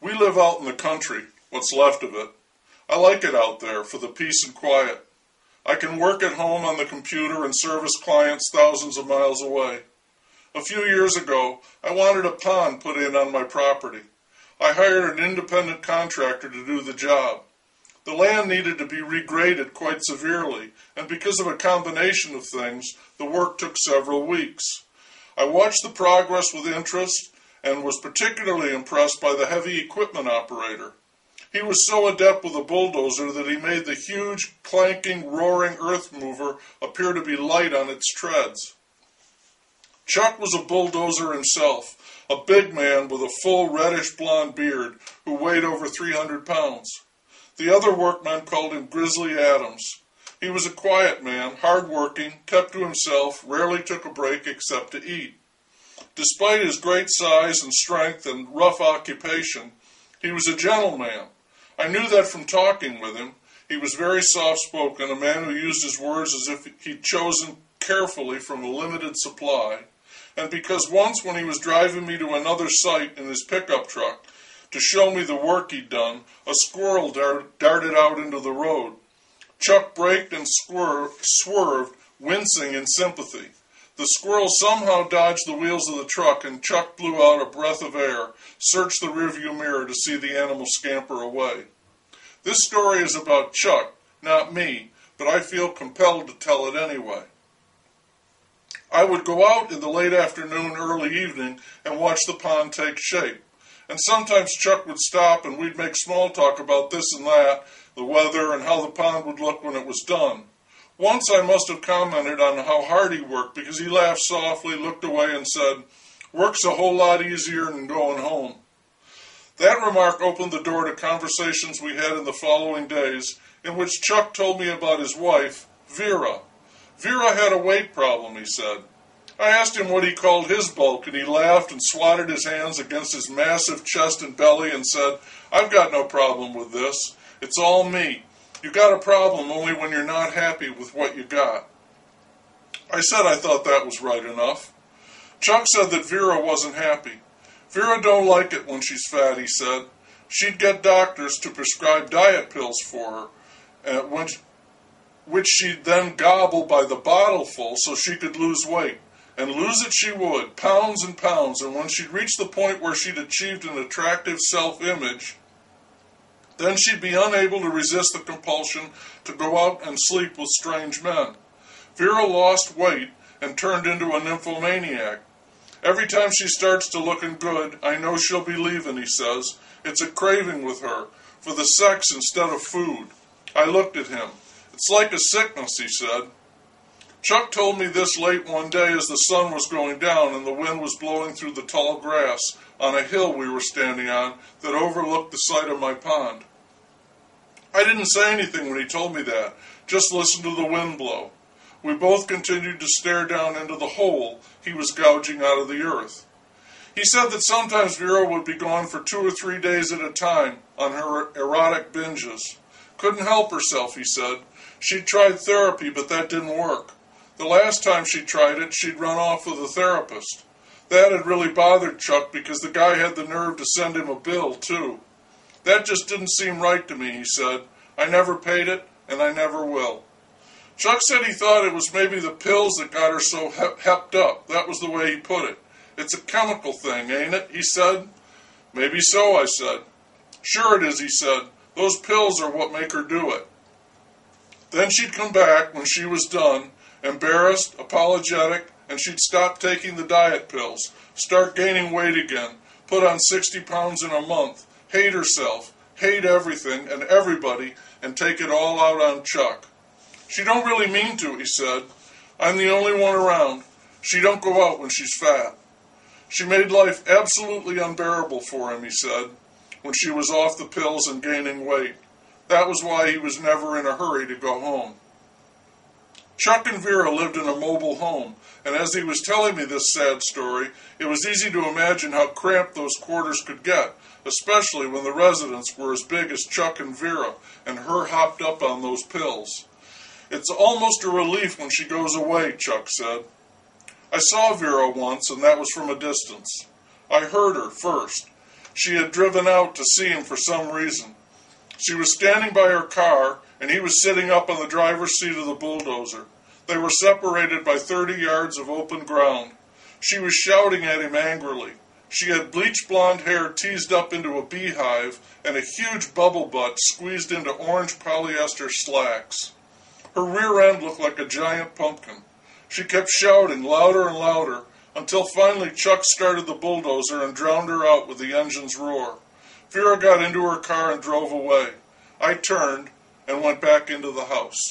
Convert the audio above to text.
We live out in the country, what's left of it. I like it out there for the peace and quiet. I can work at home on the computer and service clients thousands of miles away. A few years ago, I wanted a pond put in on my property. I hired an independent contractor to do the job. The land needed to be regraded quite severely, and because of a combination of things, the work took several weeks. I watched the progress with interest and was particularly impressed by the heavy equipment operator. He was so adept with a bulldozer that he made the huge, clanking, roaring earth mover appear to be light on its treads. Chuck was a bulldozer himself, a big man with a full reddish-blonde beard who weighed over 300 pounds. The other workmen called him Grizzly Adams. He was a quiet man, hard-working, kept to himself, rarely took a break except to eat. Despite his great size and strength and rough occupation, he was a gentleman. I knew that from talking with him. He was very soft-spoken, a man who used his words as if he'd chosen carefully from a limited supply, and because once when he was driving me to another site in his pickup truck to show me the work he'd done, a squirrel darted out into the road. Chuck braked and swerved, wincing in sympathy. The squirrel somehow dodged the wheels of the truck, and Chuck blew out a breath of air, searched the rearview mirror to see the animal scamper away. This story is about Chuck, not me, but I feel compelled to tell it anyway. I would go out in the late afternoon, early evening, and watch the pond take shape. And sometimes Chuck would stop and we'd make small talk about this and that, the weather, and how the pond would look when it was done. Once I must have commented on how hard he worked because he laughed softly, looked away, and said, "Work's a whole lot easier than going home." That remark opened the door to conversations we had in the following days, in which Chuck told me about his wife, Vera. Vera had a weight problem, he said. I asked him what he called his bulk, and he laughed and swatted his hands against his massive chest and belly and said, "I've got no problem with this. It's all me. You got a problem only when you're not happy with what you got." I said I thought that was right enough. Chuck said that Vera wasn't happy. Vera don't like it when she's fat, he said. She'd get doctors to prescribe diet pills for her, which she'd then gobble by the bottleful so she could lose weight. And lose it she would, pounds and pounds, and when she'd reached the point where she'd achieved an attractive self-image, then she'd be unable to resist the compulsion to go out and sleep with strange men. Vera lost weight and turned into a nymphomaniac. Every time she starts to looking good, I know she'll be leaving, he says. It's a craving with her, for the sex instead of food. I looked at him. It's like a sickness, he said. Chuck told me this late one day as the sun was going down and the wind was blowing through the tall grass on a hill we were standing on that overlooked the site of my pond. I didn't say anything when he told me that, just listened to the wind blow. We both continued to stare down into the hole he was gouging out of the earth. He said that sometimes Vera would be gone for 2 or 3 days at a time on her erotic binges. Couldn't help herself, he said. She'd tried therapy, but that didn't work. The last time she tried it, she'd run off with a therapist. That had really bothered Chuck because the guy had the nerve to send him a bill, too. That just didn't seem right to me, he said. I never paid it, and I never will. Chuck said he thought it was maybe the pills that got her so hepped up. That was the way he put it. It's a chemical thing, ain't it? He said. Maybe so, I said. Sure it is, he said. Those pills are what make her do it. Then she'd come back when she was done, embarrassed, apologetic, and she'd stop taking the diet pills, start gaining weight again, put on 60 pounds in a month, hate herself, hate everything and everybody, and take it all out on Chuck. She don't really mean to, he said. I'm the only one around. She don't go out when she's fat. She made life absolutely unbearable for him, he said, when she was off the pills and gaining weight. That was why he was never in a hurry to go home. Chuck and Vera lived in a mobile home, and as he was telling me this sad story, it was easy to imagine how cramped those quarters could get, especially when the residents were as big as Chuck and Vera, and her hopped up on those pills. It's almost a relief when she goes away, Chuck said. I saw Vera once, and that was from a distance. I heard her first. She had driven out to see him for some reason. She was standing by her car, and he was sitting up on the driver's seat of the bulldozer. They were separated by 30 yards of open ground. She was shouting at him angrily. She had bleach blonde hair teased up into a beehive and a huge bubble butt squeezed into orange polyester slacks. Her rear end looked like a giant pumpkin. She kept shouting louder and louder until finally Chuck started the bulldozer and drowned her out with the engine's roar. Vera got into her car and drove away. I turned and went back into the house.